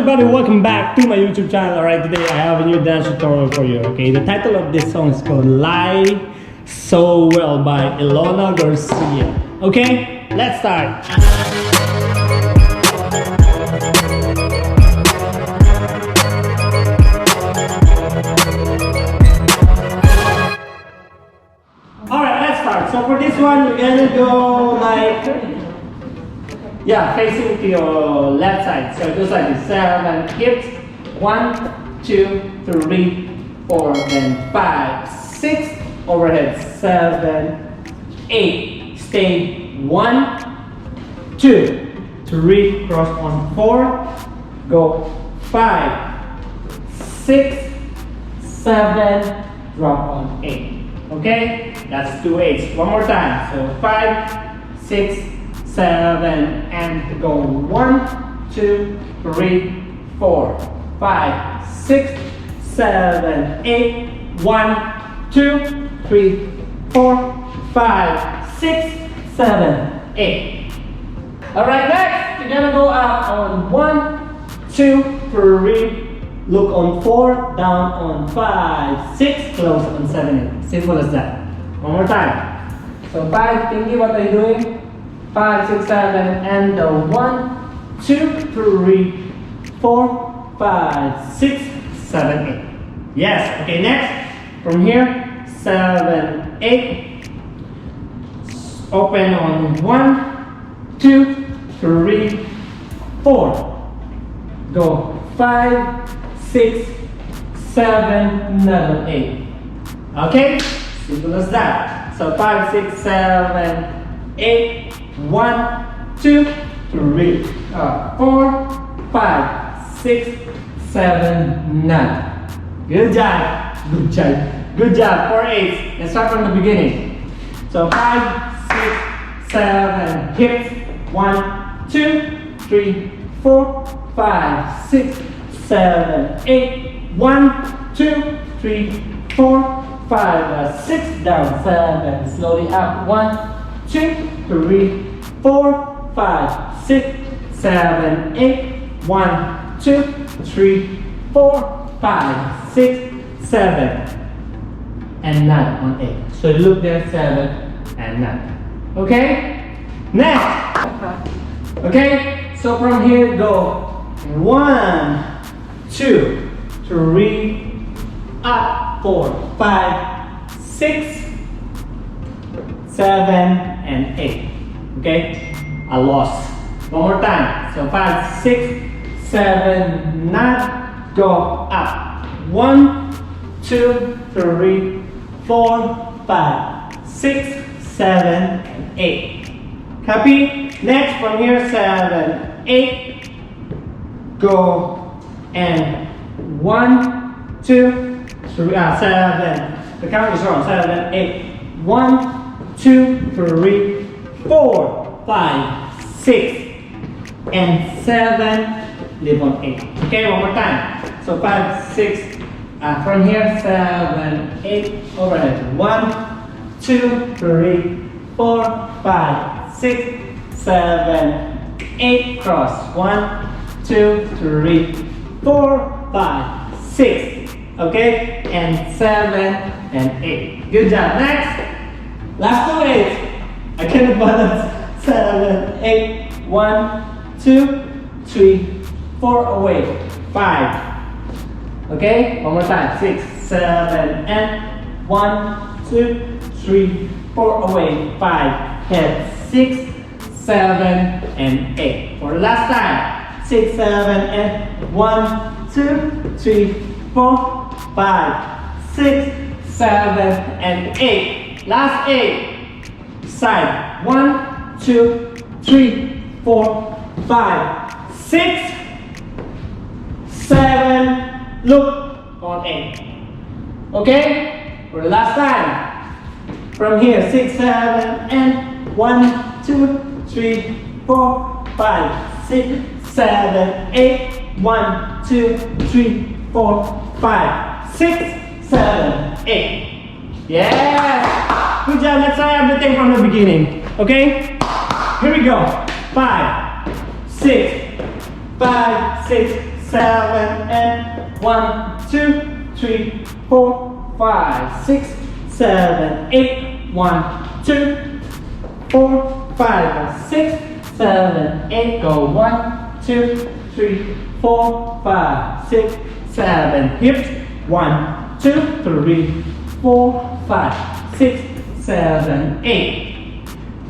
everybody, welcome back to my YouTube channel. Alright, today I have a new dance tutorial for you. Okay, the title of this song is called Lie So Well by YLONA Garcia. Okay, let's start. Alright, let's start. So for this one, you're gonna go like, facing to your left side. So it goes like this: 7 hips, 1, 2, 3, 4, then 5, 6, overhead, 7, 8, stay, 1, 2, 3, cross on 4, go 5, 6, 7, drop on 8. Okay, that's 2 8s. One more time. So 5, 6, 7, and go 1, 2, 3, 4, 5, 6, 7, 8, 1, 2, 3, 4, 5, 6, 7, 8. Alright, next you're gonna go up on 1, 2, 3, look on 4, down on 5, 6, close on 7, 8. Simple as that. One more time. So 5, thinking what are you doing? 5, 6, 7, and the 1, 2, 3, 4, 5, 6, 7, 8. Yes, okay, next, from here, 7, 8, open on 1, 2, 3, 4, go 5, 6, 7, 8. Okay, simple as that. So 5, 6, 7, 8, 1, 2, 3, 4, 5, 6, 7, 9. Good job. Good job. Good job. 4 8s. Let's start from the beginning. So 5, 6, 7, hips. 1, 2, 3, 4, 5, 6, 7, 8. 1, 2, 3, 4, 5, 6. Down 7. Slowly up. 1, 2, 3, 4, 5, 6, 7, 8. 1, 2, 3, 4, 5, 6, 7, and 9 on 8. So look there, 7 and 9. Okay? Next. Okay? So from here, go 1, 2, 3, up, 4, 5, 6, 7, and 8. Okay? I lost. One more time. So 5, 6, 7, 9. Go up. 1, 2, 3, 4, 5, 6, 7, and 8. Copy? Next from here, 7, 8. Go and 1, 2, 3, 7. The count is wrong. 7, 8. 1, 2, 3, 4, 5, 6, and 7. Leave on 8. Okay, one more time. So 5, 6. From here, 7, 8. Overhead. 1, 2, 3, 4, 5, 6, 7, 8. Cross. 1, 2, 3, 4, 5, 6. Okay, and 7 and 8. Good job. Next, last 2 8s. I can't balance. 7, 8. 1, 2, 3, 4. Away. 5. Okay, one more time. 6, 7, and 1, 2, 3, 4. Away. 5. Head. 6, 7, and 8. For the last time. 6, 7, and 1, 2, 3, 4, 5, 6, 7, and 8. Last 8. Side. 1, 2, 3, 4, 5, 6, 7. Look on 8. Okay? For the last time. From here, 6, 7, and 1, 2, 3, 4, 5, 6, 7, 8. 1, 2, 3, 4, 5, 6, 7, 8. Yes! Good job. Let's try everything from the beginning. Okay? Here we go. 5, 6, 5, 6, 7, and 1, 2, 3, 4, 5, 6, 7, 8, 1, 2, 4, 5, 6, 7, 8, go 1, 2, 3, 4, 5, 6, 7, hips, 1, 2, 3, 4, 5, 6, 7, 8,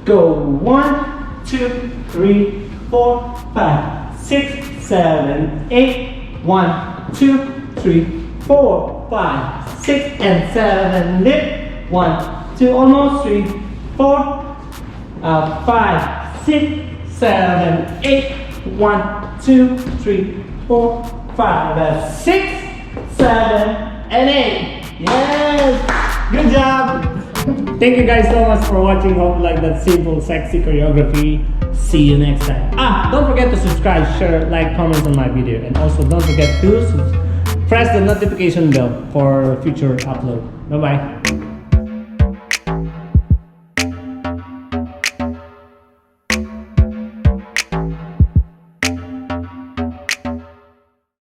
go 1, 2, 3, 4, 5, 6, 7, 8, 1, 2, 3, 4, 5, 6, and 7, lift, 1, 2, almost 3, 4, 5, 6, 7, 8, 1, 2, 3, 4, 5, 6, 7, and 8. Yes! Good job! Thank you guys so much for watching. Hope you like that simple, sexy choreography. See you next time. Don't forget to subscribe, share, like, comments on my video. And also don't forget to press the notification bell for future upload. Bye-bye.